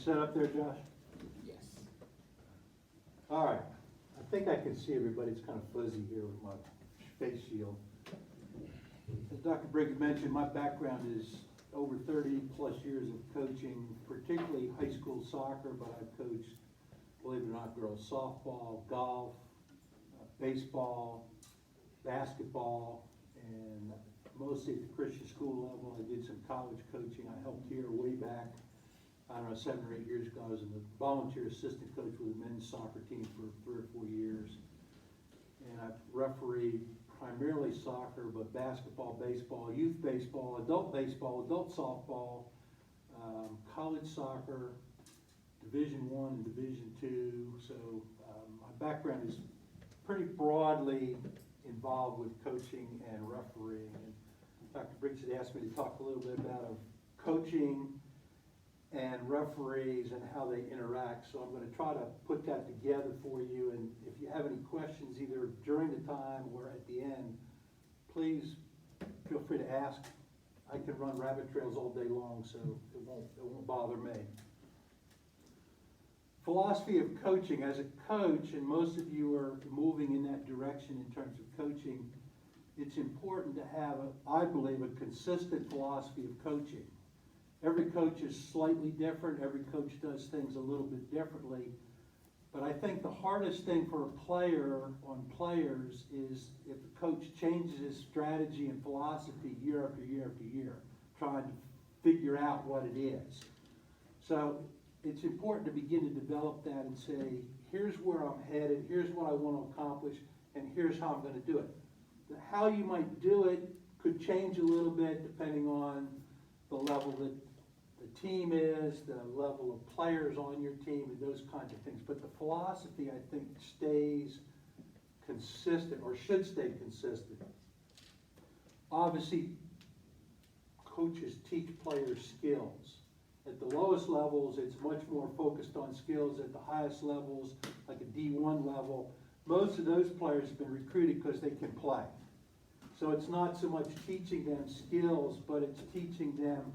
set up there, Josh? Yes. All right. I think I can see everybody. It's kind of fuzzy here with my face shield. As Dr. Briggs mentioned, my background is over 30 plus years of coaching, particularly high school soccer, but I've coached, believe it or not, girls softball, golf, baseball, basketball, and mostly at the Christian school level. I did some college coaching. I helped here way back, I don't know, 7 or 8 years ago. I was a volunteer assistant coach with a men's soccer team for 3 or 4 years. And I've refereed primarily soccer, but basketball, baseball, youth baseball, adult softball, college soccer, Division I and Division II. So my background is pretty broadly involved with coaching and refereeing. And Dr. Briggs had asked me to talk a little bit about coaching and referees and how they interact. So I'm going to try to put that together for you. And if you have any questions, either during the time or at the end, please feel free to ask. I can run rabbit trails all day long, so it won't bother me. Philosophy of coaching. As a coach, and most of you are moving in that direction in terms of coaching, it's important to have, I believe, a consistent philosophy of coaching. Every coach is slightly different. Every coach does things a little bit differently. But I think the hardest thing for a player on players is if a coach changes his strategy and philosophy year after year after year, trying to figure out what it is. So it's important to begin to develop that and say, here's where I'm headed, here's what I want to accomplish, and here's how I'm going to do it. How you might do it could change a little bit depending on the level that the team is, the level of players on your team, and those kinds of things. But the philosophy, I think, stays consistent, or should stay consistent. Obviously, coaches teach players skills. At the lowest levels, it's much more focused on skills. At the highest levels, like a D1 level, most of those players have been recruited because they can play. So it's not so much teaching them skills, but it's teaching them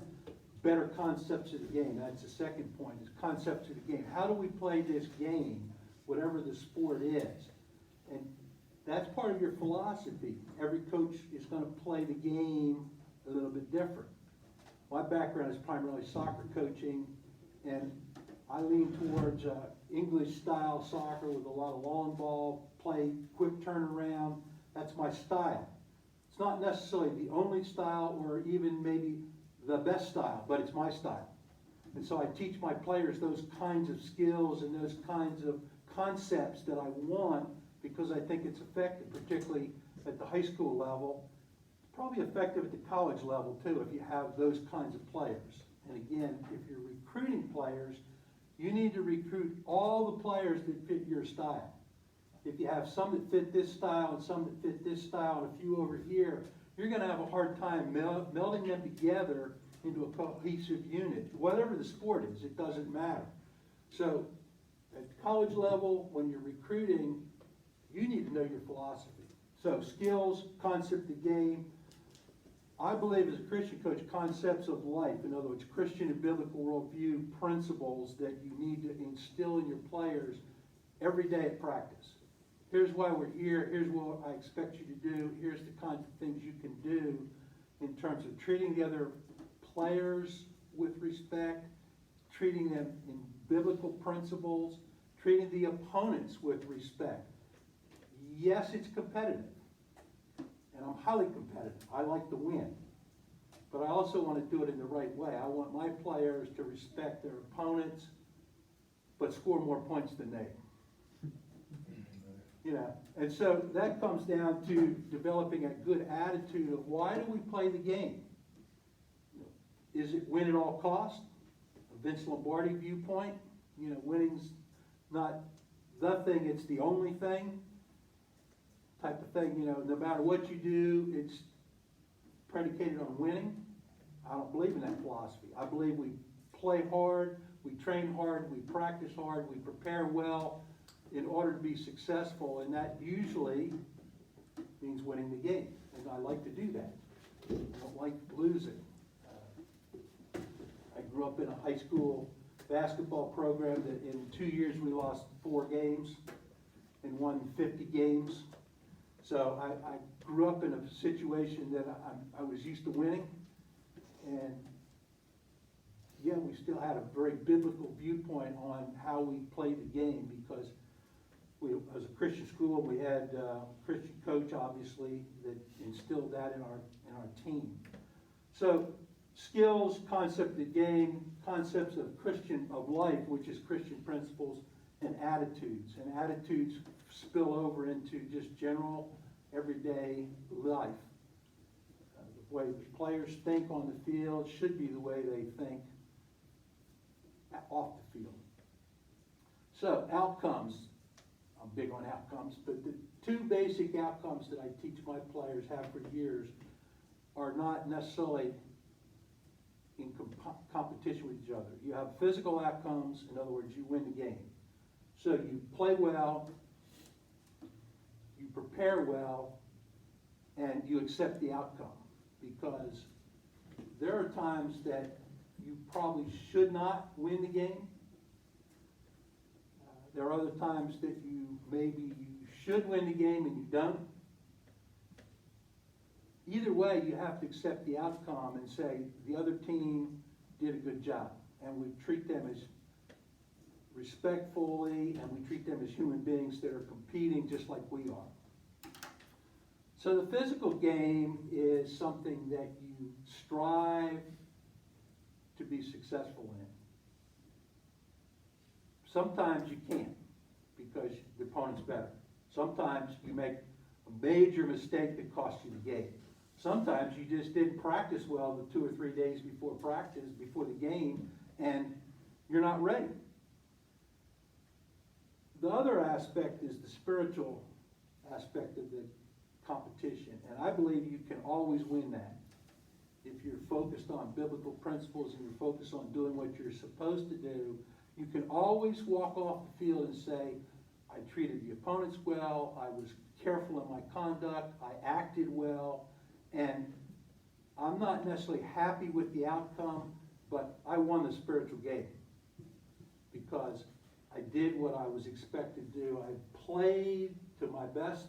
better concepts of the game. That's the second point, is concepts of the game. How do we play this game, whatever the sport is? And that's part of your philosophy. Every coach is going to play the game a little bit different. My background is primarily soccer coaching, and I lean towards English-style soccer with a lot of long ball play, quick turnaround. That's my style. It's not necessarily the only style or even maybe the best style, but it's my style. And so I teach my players those kinds of skills and those kinds of concepts that I want because I think it's effective, particularly at the high school level. Probably effective at the college level too if you have those kinds of players. And again, if you're recruiting players, you need to recruit all the players that fit your style. If you have some that fit this style and some that fit this style and a few over here, you're going to have a hard time melding them together into a cohesive unit. Whatever the sport is, it doesn't matter. So at the college level, when you're recruiting, you need to know your philosophy. So skills, concept of the game. I believe as a Christian coach, concepts of life, in other words, Christian and biblical worldview principles that you need to instill in your players every day at practice. Here's why we're here. Here's what I expect you to do. Here's the kinds of things you can do in terms of treating the other players with respect, treating them in biblical principles, treating the opponents with respect. Yes, it's competitive, and I'm highly competitive. I like to win, but I also want to do it in the right way. I want my players to respect their opponents, but score more points than they. You know, and so that comes down to developing a good attitude of why do we play the game? Is it win at all costs? A Vince Lombardi viewpoint? You know, winning's not the thing, it's the only thing type of thing. You know, no matter what you do, it's predicated on winning. I don't believe in that philosophy. I believe we play hard, we train hard, we practice hard, we prepare well in order to be successful, and that usually means winning the game. And I like to do that. I don't like losing. I grew up in a high school basketball program that in 2 years we lost 4 games and won 50 games. So I grew up in a situation that I was used to winning, and yeah, we still had a very biblical viewpoint on how we played the game, because we, as a Christian school, we had a Christian coach, obviously, that instilled that in our team. So skills, concept of the game, concepts of life, which is Christian principles, and attitudes. And attitudes spill over into just general, everyday life. The way the players think on the field should be the way they think off the field. So, outcomes. I'm big on outcomes, but the 2 basic outcomes that I teach my players, have for years, are not necessarily in competition with each other. You have physical outcomes, in other words, you win the game. So you play well, you prepare well, and you accept the outcome. Because there are times that you probably should not win the game. There are other times that maybe you should win the game and you don't. Either way, you have to accept the outcome and say the other team did a good job, and we treat them as respectfully, and we treat them as human beings that are competing just like we are. So the physical game is something that you strive to be successful in. Sometimes you can't because the opponent's better. Sometimes you make a major mistake that costs you the game. Sometimes you just didn't practice well the 2 or 3 days before practice, before the game, and you're not ready. The other aspect is the spiritual aspect of the competition, and I believe you can always win that. If you're focused on biblical principles and you're focused on doing what you're supposed to do, you can always walk off the field and say, I treated the opponents well, I was careful in my conduct, I acted well, and I'm not necessarily happy with the outcome, but I won the spiritual game because I did what I was expected to do. I played to my best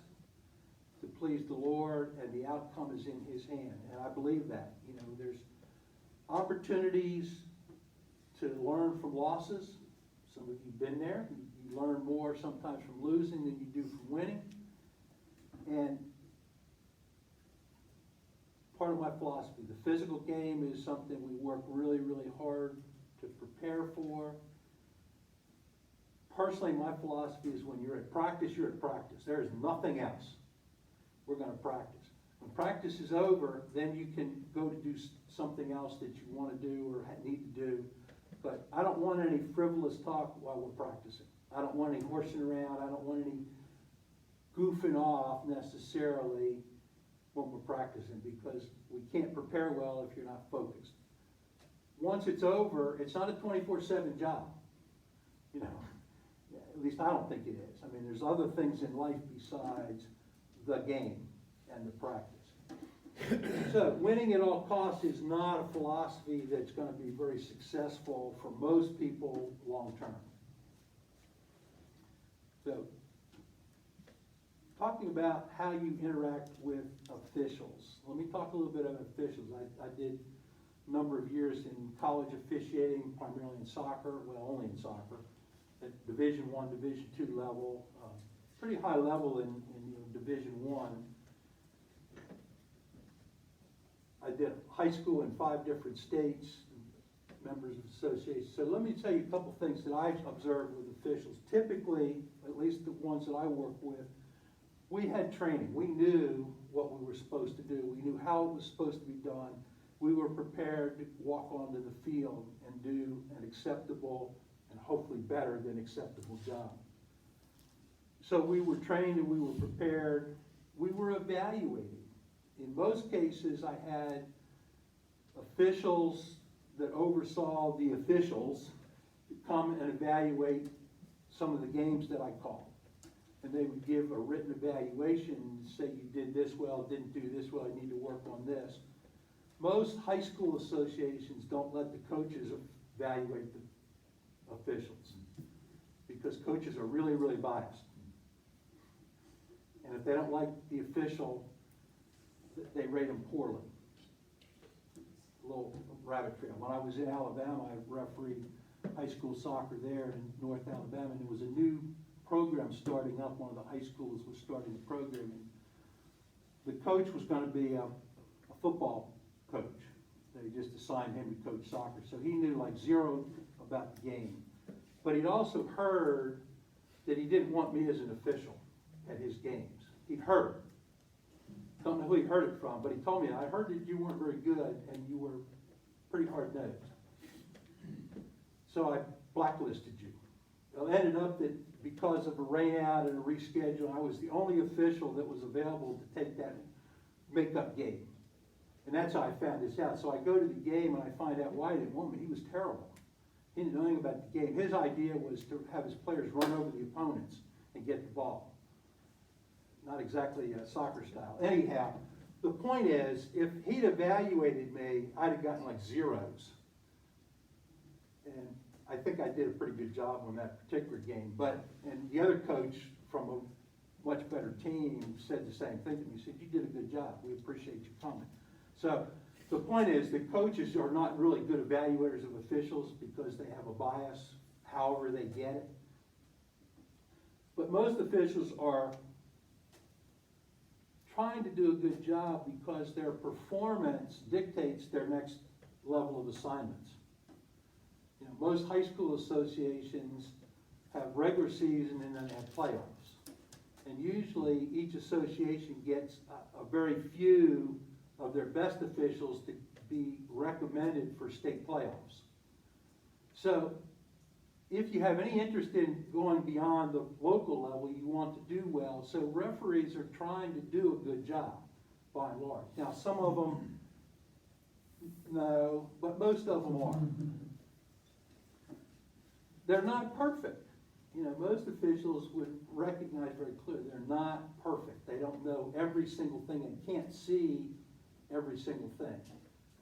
to please the Lord, and the outcome is in His hand, and I believe that. You know, there's opportunities to learn from losses. Some of you have been there. You learn more sometimes from losing than you do from winning. And part of my philosophy, the physical game is something we work really, really hard to prepare for. Personally, my philosophy is when you're at practice, you're at practice. There is nothing else. We're going to practice. When practice is over, then you can go to do something else that you want to do or need to do. But I don't want any frivolous talk while we're practicing. I don't want any horsing around. I don't want any goofing off necessarily when we're practicing, because we can't prepare well if you're not focused. Once it's over, it's not a 24/7 job. You know, at least I don't think it is. I mean, there's other things in life besides the game and the practice. So winning at all costs is not a philosophy that's going to be very successful for most people long term. So talking about how you interact with officials. Let me talk a little bit about officials. I did a number of years in college officiating, primarily in soccer, well, only in soccer, at Division I, Division II level, pretty high level in Division I. I did high school in 5 different states, members of associations. So let me tell you a couple things that I've observed with officials. Typically, at least the ones that I work with, we had training. We knew what we were supposed to do. We knew how it was supposed to be done. We were prepared to walk onto the field and do an acceptable and hopefully better than acceptable job. So we were trained and we were prepared. We were evaluated. In most cases, I had officials that oversaw the officials come and evaluate some of the games that I called. And they would give a written evaluation and say, you did this well, didn't do this well, you need to work on this. Most high school associations don't let the coaches evaluate officials, because coaches are really, really biased. And if they don't like the official, they rate them poorly. A little rabbit trail. When I was in Alabama, I refereed high school soccer there in North Alabama, and there was a new program starting up. One of the high schools was starting the program, and the coach was going to be a football coach. They just assigned him to coach soccer, so he knew like zero about the game. But he'd also heard that he didn't want me as an official at his games. He'd heard. Don't know who he heard it from, but he told me, I heard that you weren't very good and you were pretty hard-nosed. So I blacklisted you. It ended up that because of a rain out and a reschedule, I was the only official that was available to take that make-up game. And that's how I found this out. So I go to the game and I find out why he didn't want me. He was terrible. He didn't know anything about the game. His idea was to have his players run over the opponents and get the ball. Not exactly soccer style. Anyhow, the point is, if he'd evaluated me, I'd have gotten like zeros. And I think I did a pretty good job on that particular game. And the other coach from a much better team said the same thing to me. He said, you did a good job. We appreciate you coming. So the point is that coaches are not really good evaluators of officials because they have a bias, however they get it. But most officials are trying to do a good job because their performance dictates their next level of assignments. You know, most high school associations have regular season and then they have playoffs. And usually each association gets a very few of their best officials to be recommended for state playoffs. So if you have any interest in going beyond the local level, you want to do well. So referees are trying to do a good job, by and large. Now, some of them, no, but most of them are. They're not perfect. You know, most officials would recognize very clearly they're not perfect. They don't know every single thing and can't see every single thing.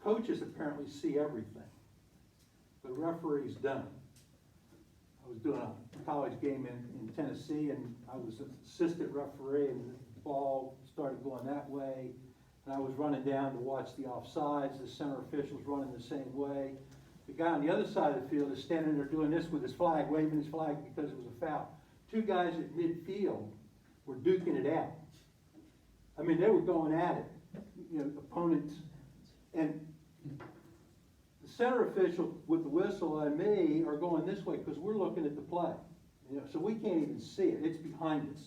Coaches apparently see everything, but referees don't. I was doing a college game in Tennessee, and I was an assistant referee, and the ball started going that way, and I was running down to watch the offsides. The center official's running the same way. The guy on the other side of the field is standing there doing this with his flag, waving his flag because it was a foul. Two guys at midfield were duking it out. I mean, they were going at it, you know, opponents. And the center official with the whistle and me are going this way because we're looking at the play. You know, so we can't even see it. It's behind us.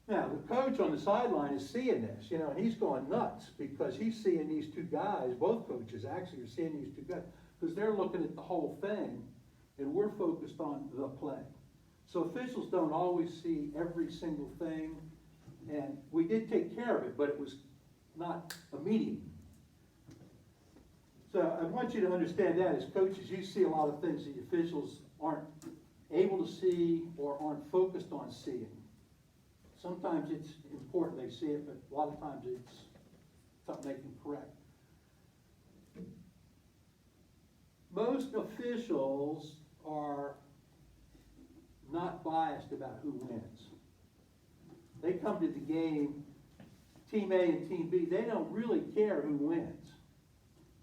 Now, the coach on the sideline is seeing this, you know, and he's going nuts because he's seeing these two guys, both coaches actually are seeing these two guys, because they're looking at the whole thing, and we're focused on the play. So officials don't always see every single thing, and we did take care of it, but it was not immediate. So I want you to understand that as coaches, you see a lot of things that officials aren't able to see or aren't focused on seeing. Sometimes it's important they see it, but a lot of times it's something they can correct. Most officials are not biased about who wins. They come to the game, Team A and Team B, they don't really care who wins.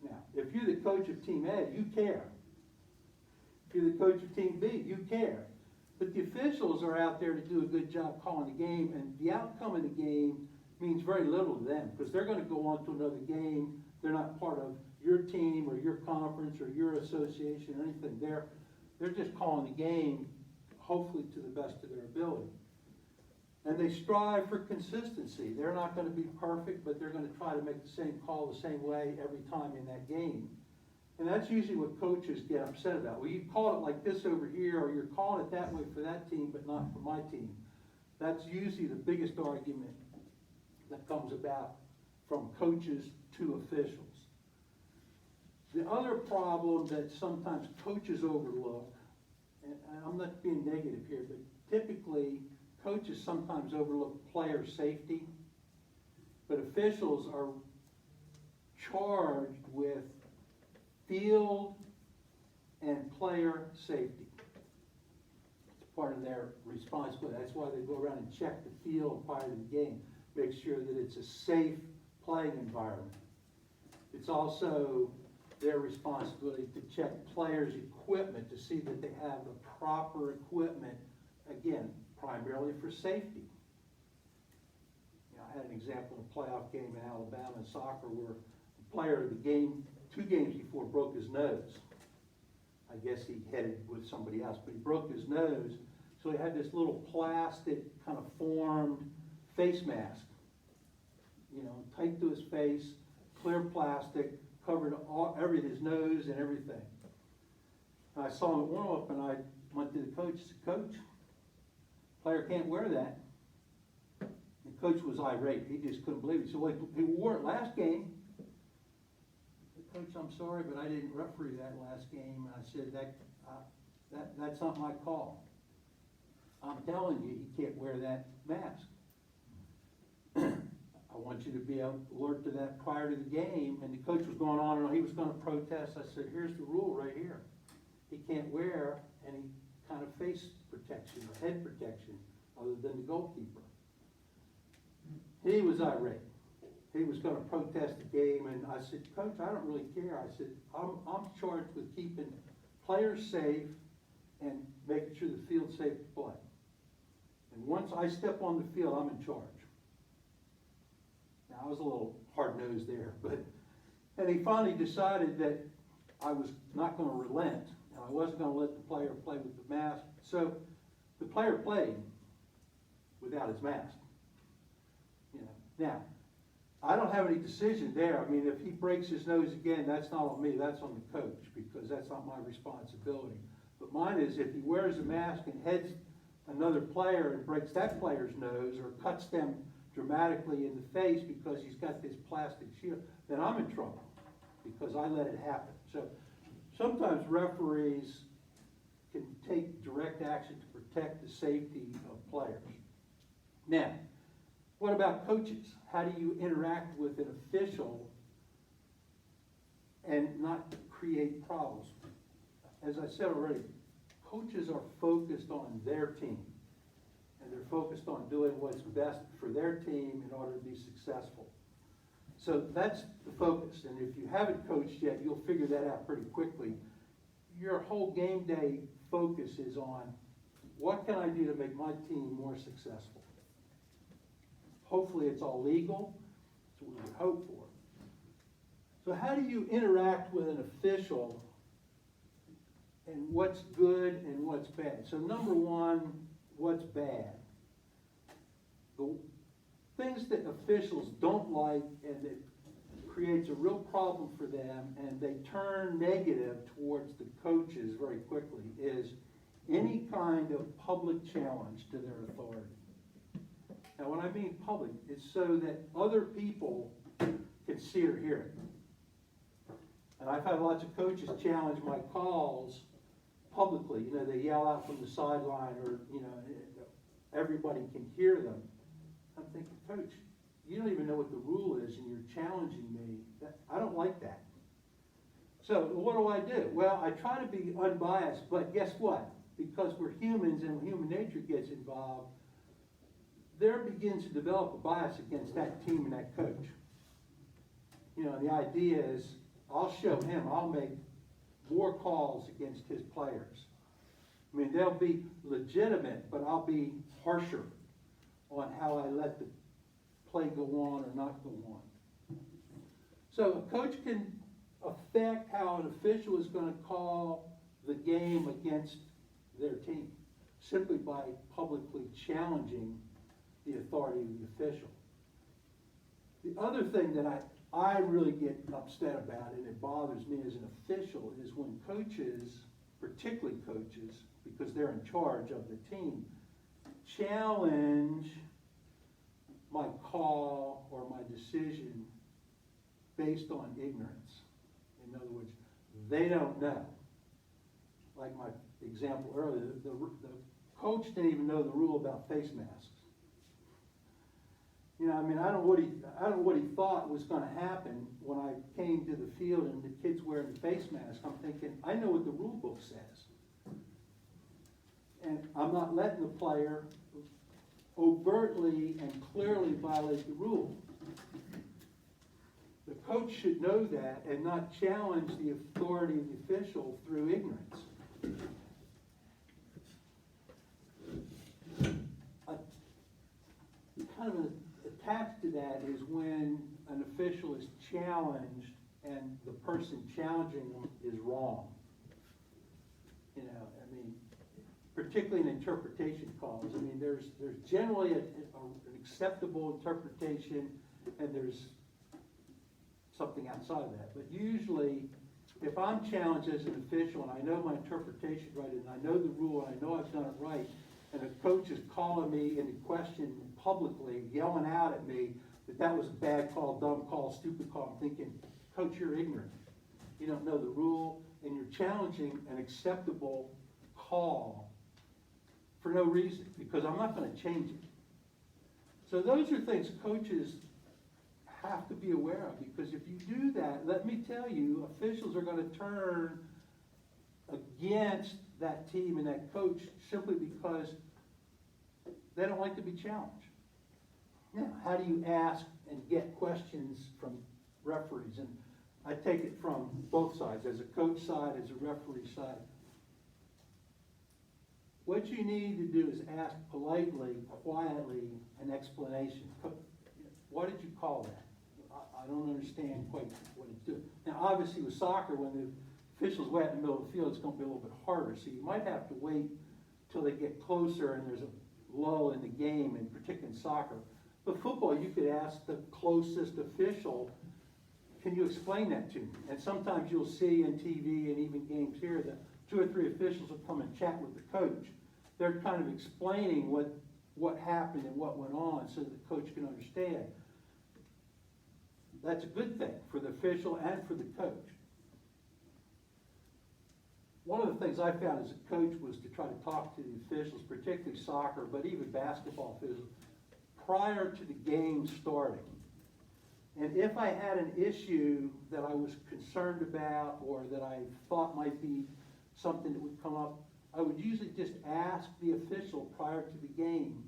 Now, if you're the coach of Team A, you care. If you're the coach of Team B, you care. But the officials are out there to do a good job calling the game, and the outcome of the game means very little to them because they're going to go on to another game. They're not part of your team or your conference or your association or anything. They're just calling the game, hopefully to the best of their ability. And they strive for consistency. They're not going to be perfect, but they're going to try to make the same call the same way every time in that game. And that's usually what coaches get upset about. Well, you call it like this over here, or you're calling it that way for that team, but not for my team. That's usually the biggest argument that comes about from coaches to officials. The other problem that sometimes coaches overlook, and I'm not being negative here, but typically coaches sometimes overlook player safety, but officials are charged with field and player safety. It's part of their responsibility. That's why they go around and check the field prior to the game, make sure that it's a safe playing environment. It's also their responsibility to check players' equipment to see that they have the proper equipment, again, primarily for safety. You know, I had an example of a playoff game in Alabama in soccer where the player of the game, 2 games before, broke his nose. I guess he headed with somebody else, but he broke his nose, so he had this little plastic kind of formed face mask, you know, tight to his face, clear plastic, covered his nose and everything. And I saw him at warm-up, and I went to the coach and said, "Coach, player can't wear that." The coach was irate. He just couldn't believe it. He said, "Well, he wore it last game." I said, "Coach, I'm sorry, but I didn't referee that last game." And I said, that's not my call. I'm telling you, he can't wear that mask. I want you to be alert to that prior to the game." And the coach was going on and on. He was going to protest. I said, "Here's the rule right here. He can't wear any kind of face protection or head protection other than the goalkeeper." He was irate. He was going to protest the game, and I said, "Coach, I don't really care." I said, I'm charged with keeping players safe and making sure the field's safe to play. And once I step on the field, I'm in charge." Now, I was a little hard-nosed there, and he finally decided that I was not going to relent, and I wasn't going to let the player play with the mask. So the player played without his mask. You know, now, I don't have any decision there. I mean, if he breaks his nose again, that's not on me, that's on the coach, because that's not my responsibility. But mine is, if he wears a mask and heads another player and breaks that player's nose or cuts them dramatically in the face because he's got this plastic shield, then I'm in trouble because I let it happen. So sometimes referees can take direct action to protect the safety of players. Now, what about coaches? How do you interact with an official and not create problems? As I said already, coaches are focused on their team, and they're focused on doing what's best for their team in order to be successful. So that's the focus, and if you haven't coached yet, you'll figure that out pretty quickly. Your whole game day focus is on, what can I do to make my team more successful? Hopefully it's all legal. That's what we would hope for. So how do you interact with an official, and what's good and what's bad? So number one, what's bad? The things that officials don't like and that creates a real problem for them, and they turn negative towards the coaches very quickly, is any kind of public challenge to their authority. Now, when I mean public, it's so that other people can see or hear it. And I've had lots of coaches challenge my calls publicly. You know, they yell out from the sideline, or, you know, everybody can hear them. I'm thinking, Coach, you don't even know what the rule is, and you're challenging me. I don't like that. So what do? Well, I try to be unbiased, but guess what? Because we're humans and human nature gets involved, there begins to develop a bias against that team and that coach. You know, the idea is, I'll show him, I'll make more calls against his players. I mean, they'll be legitimate, but I'll be harsher on how I let the play go on or not go on. So a coach can affect how an official is going to call the game against their team simply by publicly challenging the authority of the official. The other thing that I really get upset about, and it bothers me as an official, is when coaches, particularly coaches, because they're in charge of the team, challenge my call or my decision based on ignorance. In other words, they don't know. Like my example earlier, the coach didn't even know the rule about face masks. You know, I mean, I don't know what he thought was gonna happen when I came to the field and the kid's wearing the face mask. I'm thinking, I know what the rule book says. And I'm not letting the player overtly and clearly violate the rule. The coach should know that and not challenge the authority of the official through ignorance. Kind of attached to that is when an official is challenged and the person challenging them is wrong. You know, I mean, particularly in interpretation calls. I mean, there's generally an acceptable interpretation and there's something outside of that. But usually, if I'm challenged as an official and I know my interpretation right and I know the rule and I know I've done it right, and a coach is calling me into question publicly, yelling out at me that was a bad call, dumb call, stupid call, I'm thinking, Coach, you're ignorant. You don't know the rule, and you're challenging an acceptable call for no reason, because I'm not going to change it. So those are things coaches have to be aware of, because if you do that, let me tell you, officials are going to turn against that team and that coach simply because they don't like to be challenged. Now, how do you ask and get questions from referees? And I take it from both sides, as a coach side, as a referee side. What you need to do is ask politely, quietly, an explanation. What did you call that? I don't understand quite what it's doing. Now, obviously with soccer, when the official's way out in the middle of the field, it's going to be a little bit harder. So you might have to wait till they get closer and there's a lull in the game, in particular in soccer. But football, you could ask the closest official, can you explain that to me? And sometimes you'll see in TV and even games here that 2 or 3 officials will come and chat with the coach. They're kind of explaining what happened and what went on so that the coach can understand. That's a good thing for the official and for the coach. One of the things I found as a coach was to try to talk to the officials, particularly soccer, but even basketball officials, prior to the game starting. And if I had an issue that I was concerned about or that I thought might be something that would come up, I would usually just ask the official prior to the game,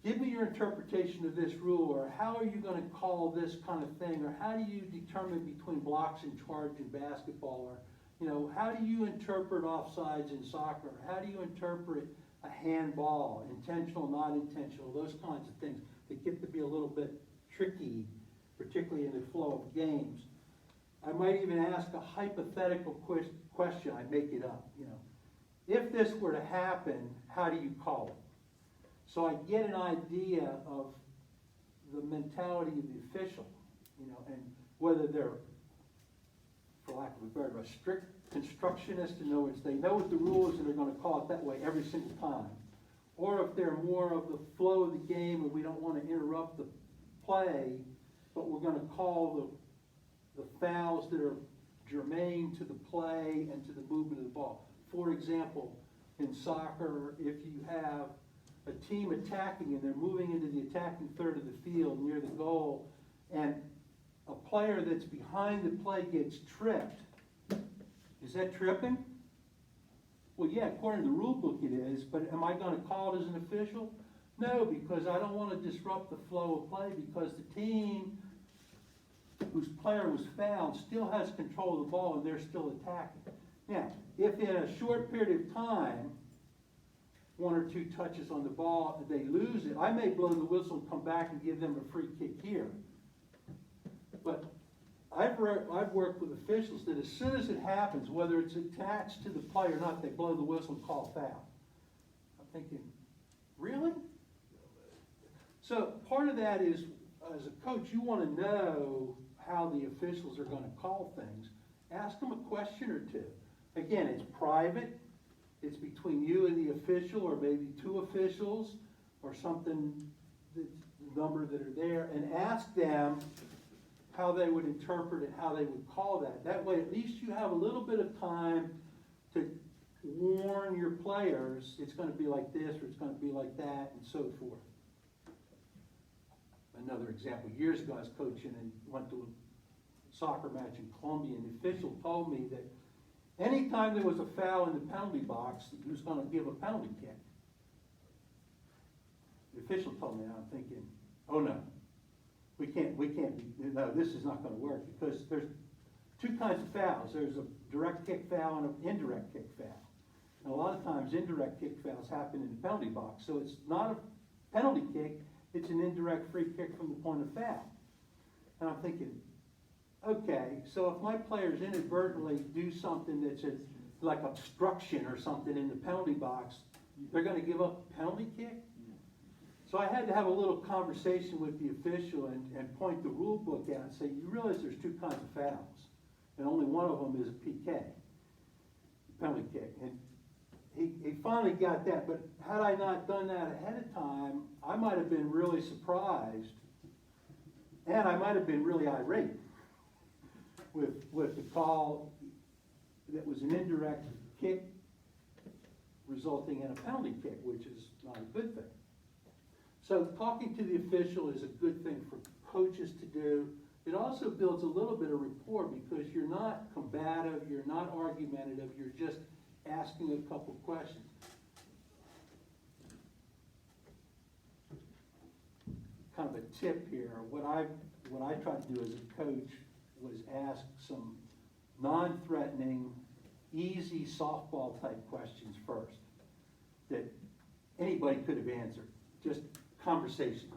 give me your interpretation of this rule, or how are you going to call this kind of thing, or how do you determine between blocks and charge in basketball, or you know, how do you interpret offsides in soccer? How do you interpret a handball, intentional, not intentional, those kinds of things that get to be a little bit tricky, particularly in the flow of games. I might even ask a hypothetical question. I make it up, you know. If this were to happen, how do you call it? So I get an idea of the mentality of the official, you know, and whether they're, for lack of a better word, strict constructionists, in other words, they know what the rule is and they're going to call it that way every single time. Or if they're more of the flow of the game and we don't want to interrupt the play, but we're going to call the fouls that are germane to the play and to the movement of the ball. For example, in soccer, if you have a team attacking and they're moving into the attacking third of the field near the goal, and a player that's behind the play gets tripped, is that tripping? Well, yeah, according to the rule book it is, but am I going to call it as an official? No, because I don't want to disrupt the flow of play, because the team whose player was fouled still has control of the ball and they're still attacking. Now, if in a short period of time, 1 or 2 touches on the ball, they lose it, I may blow the whistle and come back and give them a free kick here. But I've worked with officials that as soon as it happens, whether it's attached to the play or not, they blow the whistle and call foul. I'm thinking, really? So part of that is, as a coach, you want to know how the officials are going to call things. Ask them a question or 2. Again, it's private. It's between you and the official, or maybe 2 officials, or something, the number that are there, and ask them how they would interpret it, how they would call that. That way, at least you have a little bit of time to warn your players, it's going to be like this, or it's going to be like that, and so forth. another example. Years ago, I was coaching and went to a soccer match in Columbia, and the official told me that anytime there was a foul in the penalty box, he was going to give a penalty kick. The official told me, and I'm thinking, oh no, we can't be, no, this is not going to work, because there's two kinds of fouls. There's a direct kick foul and an indirect kick foul. And a lot of times indirect kick fouls happen in the penalty box, so it's not a penalty kick, it's an indirect free kick from the point of foul. And I'm thinking, okay, so if my players inadvertently do something that's like obstruction or something in the penalty box, they're going to give up a penalty kick? So I had to have a little conversation with the official and point the rule book out and say, you realize there's two kinds of fouls, and only one of them is a PK, penalty kick. And he finally got that, but had I not done that ahead of time, I might have been really surprised, and I might have been really irate with the call that was an indirect kick resulting in a penalty kick, which is not a good thing. So talking to the official is a good thing for coaches to do. It also builds a little bit of rapport, because you're not combative, you're not argumentative, you're just asking a couple questions. Kind of a tip here. What I tried to do as a coach was ask some non-threatening, easy softball type questions first that anybody could have answered. Just conversation,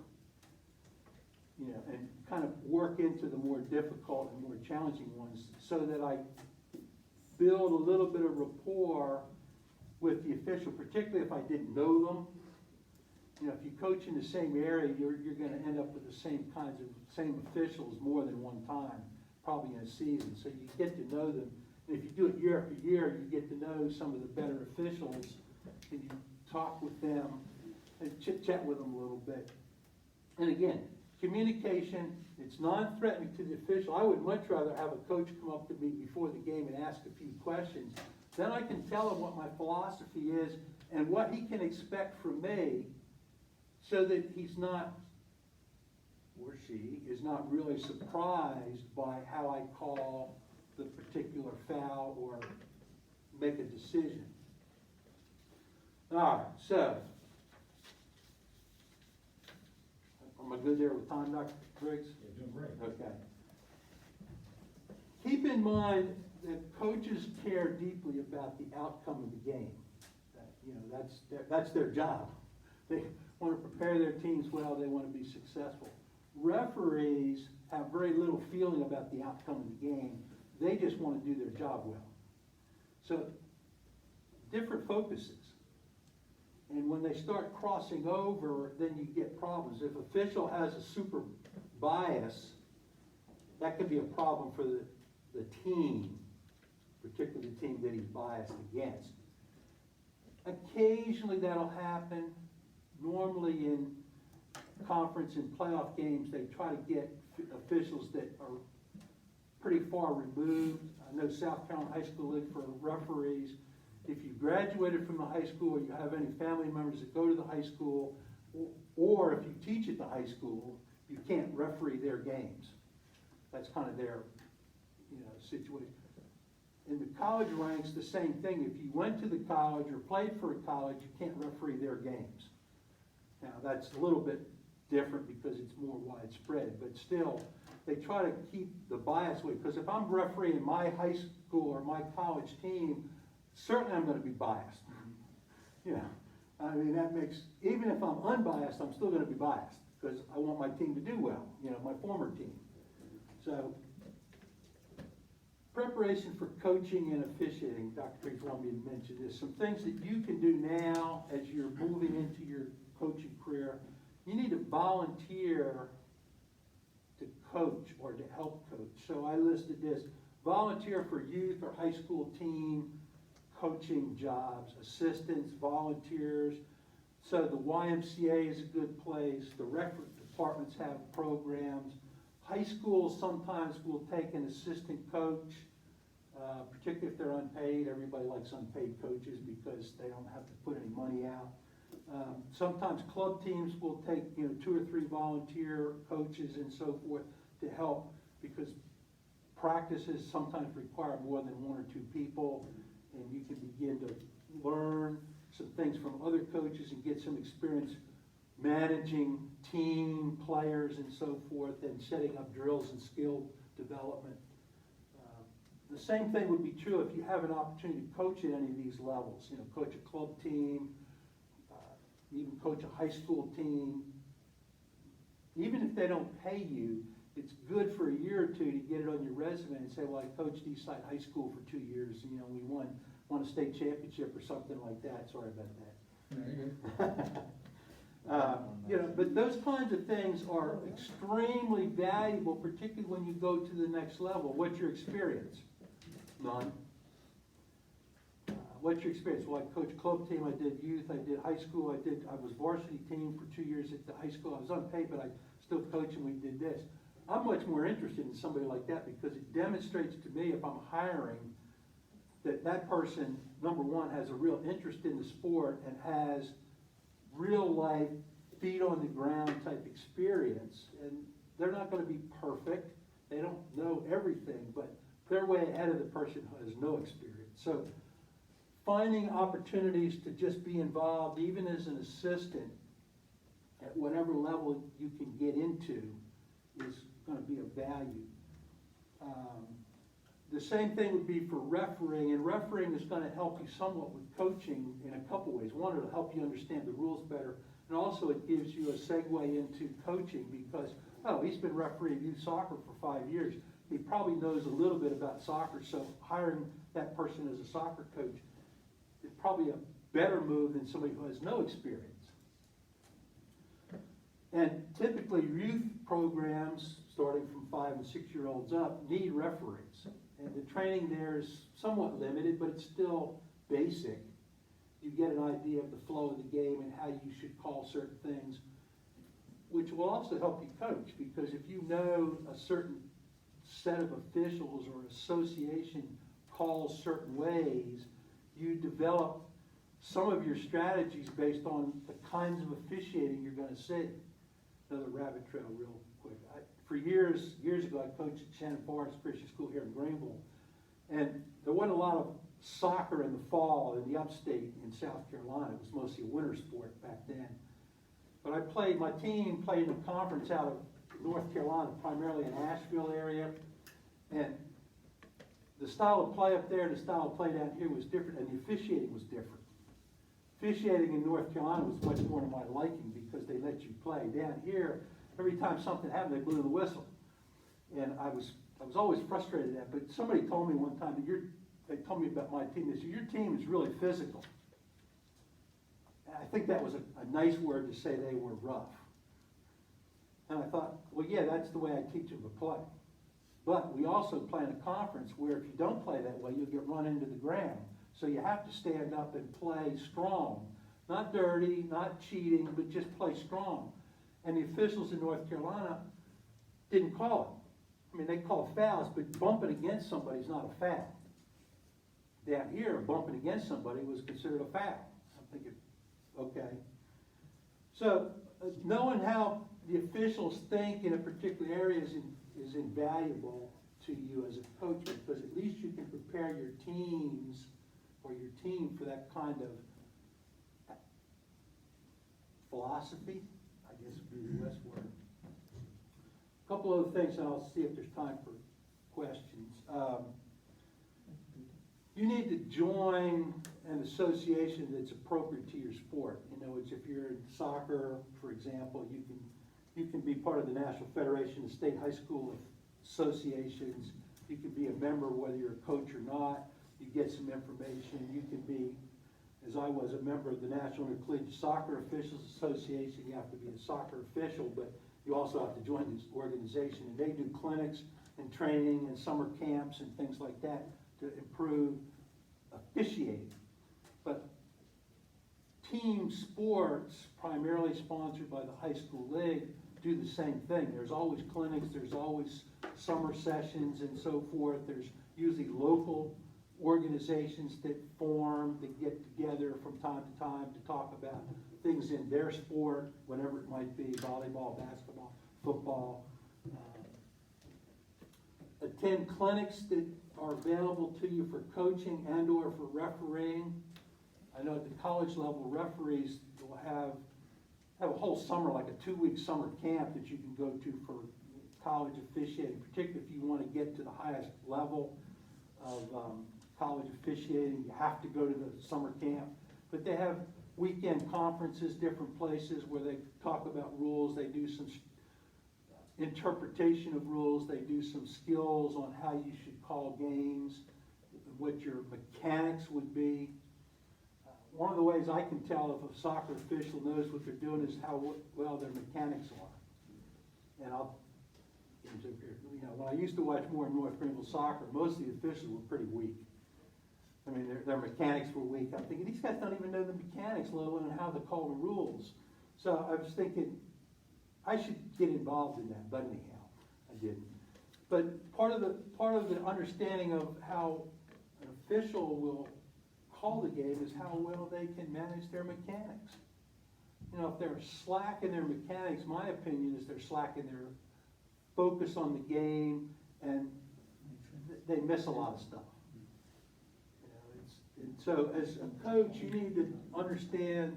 you know, and kind of work into the more difficult and more challenging ones, so that I build a little bit of rapport with the official, particularly if I didn't know them. You know, if you coach in the same area, you're going to end up with the same officials more than one time, probably in a season. So you get to know them. And if you do it year after year, you get to know some of the better officials, and you talk with them and chit-chat with them a little bit. And again, communication, it's non-threatening to the official. I would much rather have a coach come up to me before the game and ask a few questions. Then I can tell him what my philosophy is and what he can expect from me, so that he's not, or she, is not really surprised by how I call the particular foul or make a decision. All right, so, am I good there with time, Dr. Briggs? You're doing great. Okay. Keep in mind that coaches care deeply about the outcome of the game. You know, that's their job. They want to prepare their teams well. They want to be successful. Referees have very little feeling about the outcome of the game. They just want to do their job well. So, different focuses. And when they start crossing over, then you get problems. If official has a super bias, that could be a problem for the team, particularly the team that he's biased against. Occasionally that'll happen. Normally in conference and playoff games, they try to get officials that are pretty far removed. I know South Carolina High School League for referees. If you graduated from the high school, or you have any family members that go to the high school, or if you teach at the high school, you can't referee their games. That's kind of their, situation. In the college ranks, the same thing. If you went to the college or played for a college, you can't referee their games. Now, that's a little bit different because it's more widespread, but still, they try to keep the bias away. Because if I'm refereeing my high school or my college team, certainly I'm going to be biased. I mean, that makes, even if I'm unbiased, I'm still going to be biased because I want my team to do well, my former team. So, preparation for coaching and officiating, Dr. Briggs wanted me to mention this. Some things that you can do now as you're moving into your coaching career. You need to volunteer to coach or to help coach. So I listed this: volunteer for youth or high school team coaching jobs, assistants, volunteers. So the YMCA is a good place. The rec departments have programs. High schools sometimes will take an assistant coach, particularly if they're unpaid. Everybody likes unpaid coaches because they don't have to put any money out. Sometimes club teams will take, 2 or 3 volunteer coaches and so forth to help, because practices sometimes require more than 1 or 2 people, and you can begin to learn some things from other coaches and get some experience managing team players and so forth, and setting up drills and skill development. The same thing would be true if you have an opportunity to coach at any of these levels, coach a club team, even coach a high school team. Even if they don't pay you, it's good for a year or 2 to get it on your resume and say, well, I coached Eastside High School for 2 years, and, we won a state championship or something like that. Sorry about that. But those kinds of things are extremely valuable, particularly when you go to the next level. What's your experience? None. What's your experience? Well, I coached club team, I did youth, I did high school, I was varsity team for 2 years at the high school. I was unpaid, but I still coached and we did this. I'm much more interested in somebody like that because it demonstrates to me, if I'm hiring, that person, number one, has a real interest in the sport and has real life, feet on the ground type experience. And they're not going to be perfect. They don't know everything, but they're way ahead of the person who has no experience. So finding opportunities to just be involved, even as an assistant, at whatever level you can get into, is going to be of value. The same thing would be for refereeing, and refereeing is going to help you somewhat with coaching in a couple ways. One, it'll help you understand the rules better, and also it gives you a segue into coaching because, he's been refereeing youth soccer for 5 years. He probably knows a little bit about soccer, so hiring that person as a soccer coach is probably a better move than somebody who has no experience. And typically youth programs, starting from 5 and 6-year-olds up, need referees. And the training there is somewhat limited, but it's still basic. You get an idea of the flow of the game and how you should call certain things, which will also help you coach, because if you know a certain set of officials or association calls certain ways, you develop some of your strategies based on the kinds of officiating you're going to see. Another rabbit trail real quick. For years ago, I coached at Shannon Forest Christian School here in Greenville, and there wasn't a lot of soccer in the fall in the upstate in South Carolina. It was mostly a winter sport back then. But my team played in a conference out of North Carolina, primarily in Asheville area, and the style of play up there and the style of play down here was different, and the officiating was different. Officiating in North Carolina was much more to my liking because they let you play. Down here, every time something happened, they blew the whistle. And I was always frustrated at that, but somebody told me one time that they told me about my team, they said, your team is really physical. And I think that was a nice word to say they were rough. And I thought, well, yeah, that's the way I teach them to play. But we also play in a conference where if you don't play that way, you'll get run into the ground. So you have to stand up and play strong. Not dirty, not cheating, but just play strong. And the officials in North Carolina didn't call it. I mean, they call fouls, but bumping against somebody is not a foul. Down here, bumping against somebody was considered a foul. I'm thinking, okay. So knowing how the officials think in a particular area is invaluable to you as a coach, because at least you can prepare your teams or your team for that kind of philosophy, I guess would be the best word. A couple other things, and I'll see if there's time for questions. You need to join an association that's appropriate to your sport. It's if you're in soccer, for example, you can be part of the National Federation of State High School Associations. You can be a member whether you're a coach or not. You get some information. You can be, as I was, a member of the National Intercollegiate Soccer Officials Association. You have to be a soccer official, but you also have to join this organization. And they do clinics and training and summer camps and things like that to improve officiating. But team sports, primarily sponsored by the high school league, do the same thing. There's always clinics, there's always summer sessions and so forth. There's usually local organizations that form, that get together from time to time to talk about things in their sport, whatever it might be, volleyball, basketball, football. Attend clinics that are available to you for coaching and or for refereeing. I know at the college level, referees will have a whole summer, like a 2-week summer camp that you can go to for college officiating, particularly if you want to get to the highest level of college officiating. You have to go to the summer camp. But they have weekend conferences, different places where they talk about rules. They do some interpretation of rules. They do some skills on how you should call games, what your mechanics would be. One of the ways I can tell if a soccer official knows what they're doing is how well their mechanics are. And when I used to watch more North Greenville soccer, most of the officials were pretty weak. I mean, their mechanics were weak. I'm thinking, these guys don't even know the mechanics, let alone how to call the rules. So I was thinking, I should get involved in that, but anyhow, I didn't. But part of the understanding of how an official will call the game is how well they can manage their mechanics. You know, if they're slack in their mechanics, my opinion is they're slack in their focus on the game, and they miss a lot of stuff. You know, and so as a coach, you need to understand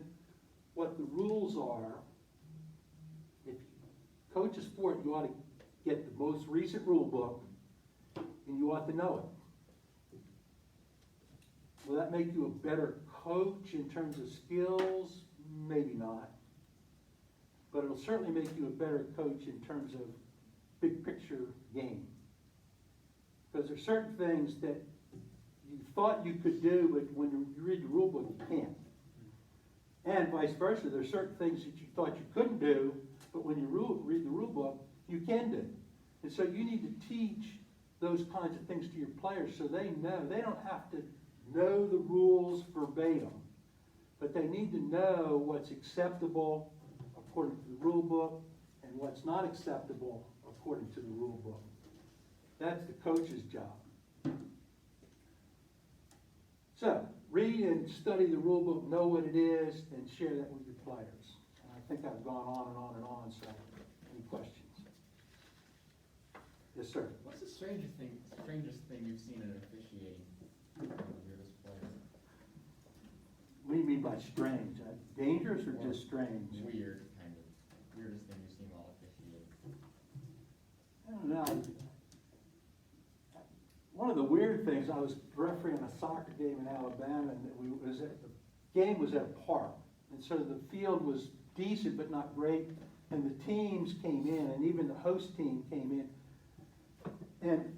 what the rules are. If you coach a sport, you ought to get the most recent rule book, and you ought to know it. Will that make you a better coach in terms of skills? Maybe not. But it'll certainly make you a better coach in terms of big picture game. Because there's certain things that you thought you could do, but when you read the rule book, you can't. And vice versa, there's certain things that you thought you couldn't do, but when you read the rule book, you can do. And so you need to teach those kinds of things to your players so they know. They don't have to know the rules verbatim, but they need to know what's acceptable according to the rule book and what's not acceptable according to the rule book. That's the coach's job. So, read and study the rule book, know what it is, and share that with your players. And I think I've gone on and on and on, so any questions? Yes, sir. What's the strangest thing you've seen in officiating? Weirdest player? What do you mean by strange? Dangerous or just strange? Weird, kind of. Weirdest thing you've seen while officiating. I don't know. One of the weird things, I was refereeing a soccer game in Alabama, and the game was at a park. And so the field was decent but not great, and the teams came in, and even the host team came in. And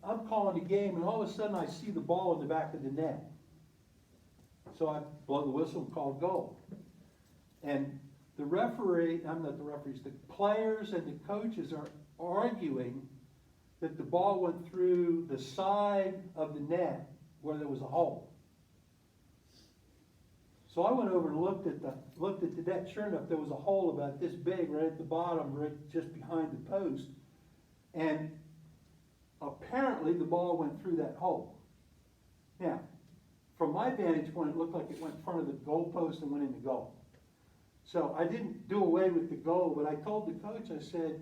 I'm calling the game, and all of a sudden I see the ball in the back of the net. So I blow the whistle and call goal. And the players and the coaches are arguing that the ball went through the side of the net where there was a hole. So I went over and looked at the net. Sure enough, there was a hole about this big right at the bottom, right just behind the post. And apparently the ball went through that hole. Now, from my vantage point, it looked like it went in front of the goal post and went in the goal. So I didn't do away with the goal, but I told the coach, I said,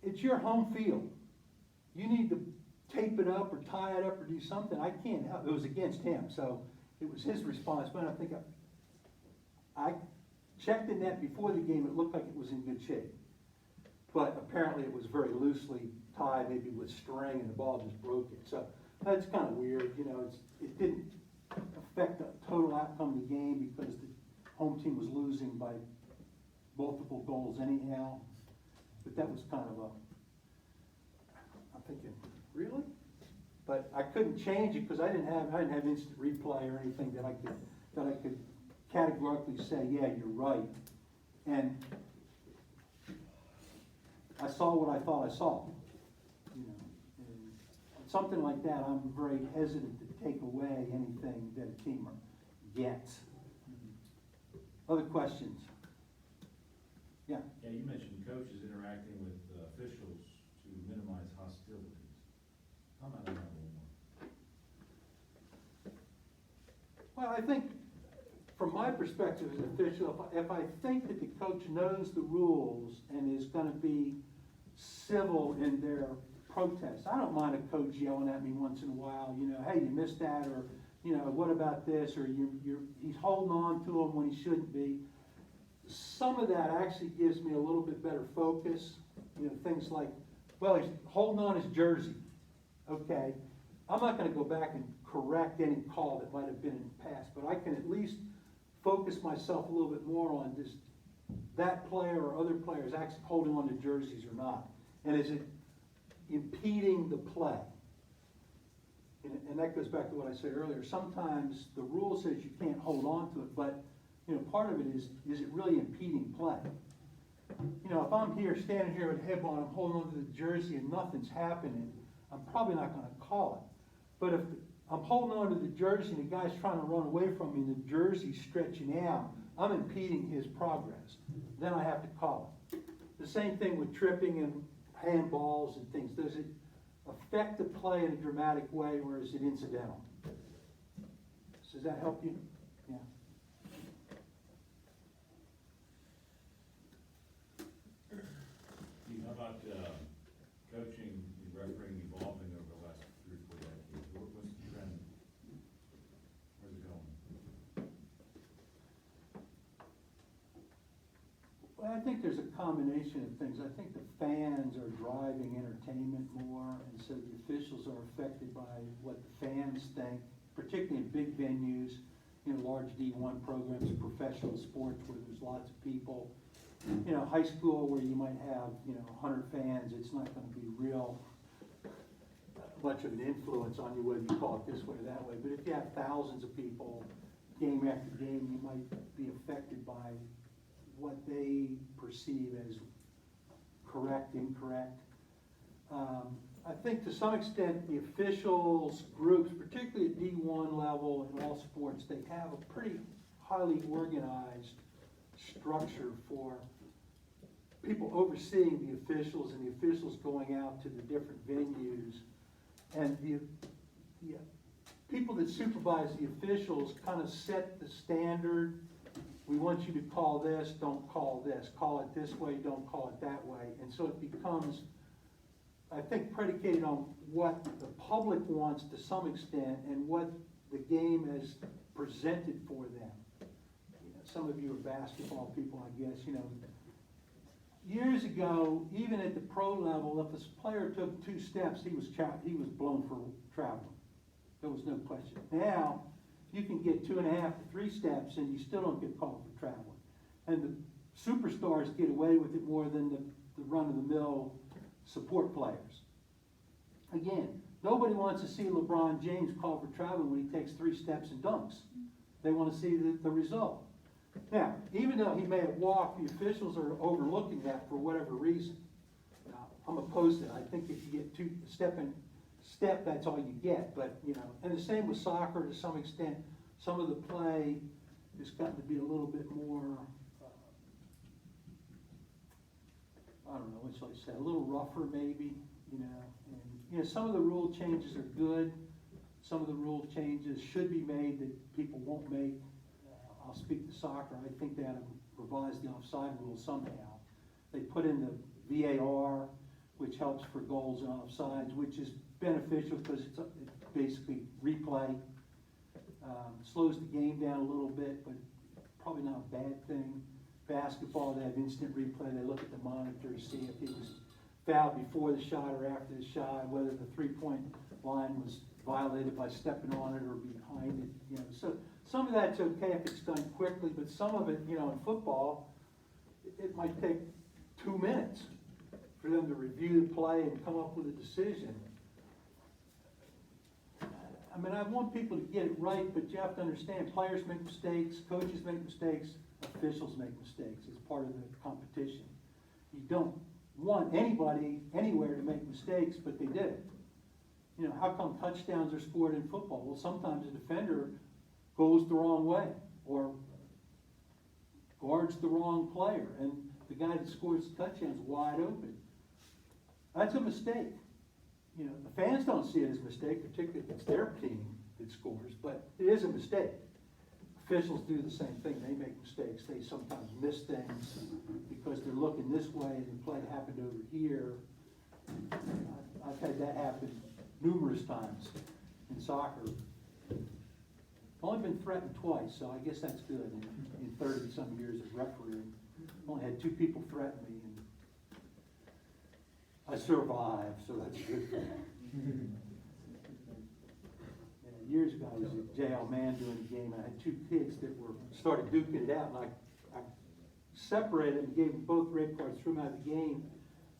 it's your home field. You need to tape it up or tie it up or do something. I can't help. It was against him, so it was his response. But I think I checked the net before the game. It looked like it was in good shape. But apparently it was very loosely tied, maybe with string, and the ball just broke it. So that's kind of weird. You know, it didn't affect the total outcome of the game because the home team was losing by multiple goals anyhow. But that was kind of I'm thinking, really? But I couldn't change it because I didn't have instant replay or anything that I could categorically say, yeah, you're right. And I saw what I thought I saw. You know, and something like that, I'm very hesitant to take away anything that a teamer gets. Other questions? Yeah. Yeah, you mentioned coaches interacting with officials to minimize hostilities. Comment on that a little more. Well, I think, from my perspective as an official, if I think that the coach knows the rules and is gonna be civil in their protest, I don't mind a coach yelling at me once in a while, you know, hey, you missed that, or, you know, what about this, or he's holding on to him when he shouldn't be. Some of that actually gives me a little bit better focus, you know, things like, well, he's holding on his jersey, okay. I'm not gonna go back and correct any call that might have been in the past, but I can at least focus myself a little bit more on just that player or other players actually holding on to jerseys or not. And is it impeding the play? And that goes back to what I said earlier. Sometimes the rule says you can't hold on to it, but you know, part of it is it really impeding play? You know, if I'm here, standing here with a headband, I'm holding on to the jersey and nothing's happening, I'm probably not gonna call it. But if I'm holding on to the jersey and the guy's trying to run away from me and the jersey's stretching out, I'm impeding his progress. Then I have to call it. The same thing with tripping and handballs and things. Does it affect the play in a dramatic way, or is it incidental? Does that help you? Yeah. How about coaching and refereeing evolving over the last 3 or 4 decades? What's the trend? Where's it going? Well, I think there's a combination of things. I think the fans are driving entertainment more, and so the officials are affected by what the fans think, particularly in big venues, you know, large D1 programs, professional sports where there's lots of people. You know, high school where you might have, you know, 100 fans, it's not gonna be real much of an influence on you whether you call it this way or that way. But if you have thousands of people, game after game, you might be affected by what they perceive as correct, incorrect. I think to some extent the officials groups, particularly at D1 level in all sports, they have a pretty highly organized structure for people overseeing the officials and the officials going out to the different venues. And the people that supervise the officials kind of set the standard. We want you to call this, don't call this. Call it this way, don't call it that way. And so it becomes, I think, predicated on what the public wants to some extent and what the game has presented for them. Some of you are basketball people, I guess, you know. Years ago, even at the pro level, if a player took 2 steps, he was blown for traveling. There was no question. Now, you can get 2.5 to 3 steps and you still don't get called for traveling. And the superstars get away with it more than the run-of-the-mill support players. Again, nobody wants to see LeBron James called for traveling when he takes 3 steps and dunks. They want to see the result. Now, even though he may have walked, the officials are overlooking that for whatever reason. Now, I'm opposed to it. I think if you get 2 step, that's all you get. But, you know, and the same with soccer to some extent. Some of the play has gotten to be a little bit more, I don't know, what shall I say, a little rougher maybe, you know. And, you know, some of the rule changes are good. Some of the rule changes should be made that people won't make. I'll speak to soccer. I think they ought to revise the offside rule somehow. They put in the VAR, which helps for goals and offsides, which is beneficial because it's basically replay. Slows the game down a little bit, but probably not a bad thing. Basketball, they have instant replay. They look at the monitor, see if he was fouled before the shot or after the shot, whether the 3-point line was violated by stepping on it or behind it. You know, so some of that's okay if it's done quickly, but some of it, you know, in football, it might take 2 minutes for them to review the play and come up with a decision. I mean, I want people to get it right, but you have to understand, players make mistakes, coaches make mistakes, officials make mistakes. It's part of the competition. You don't want anybody anywhere to make mistakes, but they did it. You know, how come touchdowns are scored in football? Well, sometimes a defender goes the wrong way or guards the wrong player, and the guy that scores the touchdown is wide open. That's a mistake. You know, the fans don't see it as a mistake, particularly if it's their team that scores, but it is a mistake. officials do the same thing, they make mistakes, they sometimes miss things because they're looking this way and the play happened over here. I've had that happen numerous times in soccer. Only been threatened twice, so I guess that's good in 30-some years of refereeing. Only had 2 people threaten me, and I survived, so that's good for me. Years ago, I was at jail, man, doing a game, and I had 2 kids that started duking it out, and I separated them, gave them both red cards, threw them out of the game,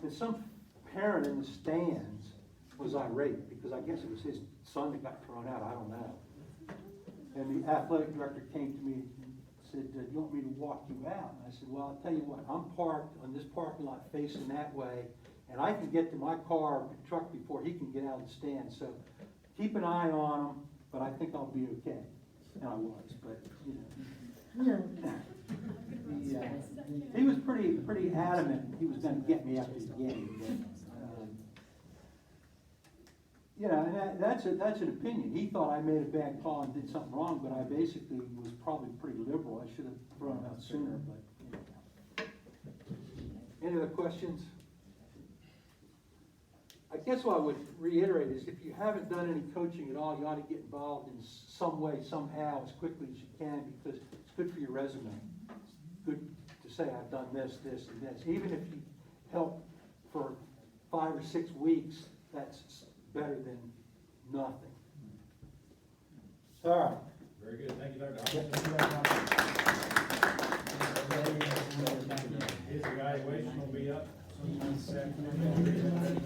and some parent in the stands was irate, because I guess it was his son that got thrown out, I don't know. And the athletic director came to me and said, "Do you want me to walk you out?" And I said, "Well, I'll tell you what, I'm parked on this parking lot facing that way, and I can get to my car, truck, before he can get out of the stand, so keep an eye on him, but I think I'll be okay." And I was, but, you know. He was pretty adamant he was gonna get me after the game, but, you know, and that's an opinion. He thought I made a bad call and did something wrong, but I basically was probably pretty liberal. I should have thrown him out sooner, but, you know. Any other questions? I guess what I would reiterate is if you haven't done any coaching at all, you ought to get involved in some way, somehow, as quickly as you can, because it's good for your resume. It's good to say, I've done this, this, and this. Even if you help for 5 or 6 weeks, that's better than nothing. All right. Very good, thank you, Dr. Hopson. His evaluation will be up sometime this afternoon.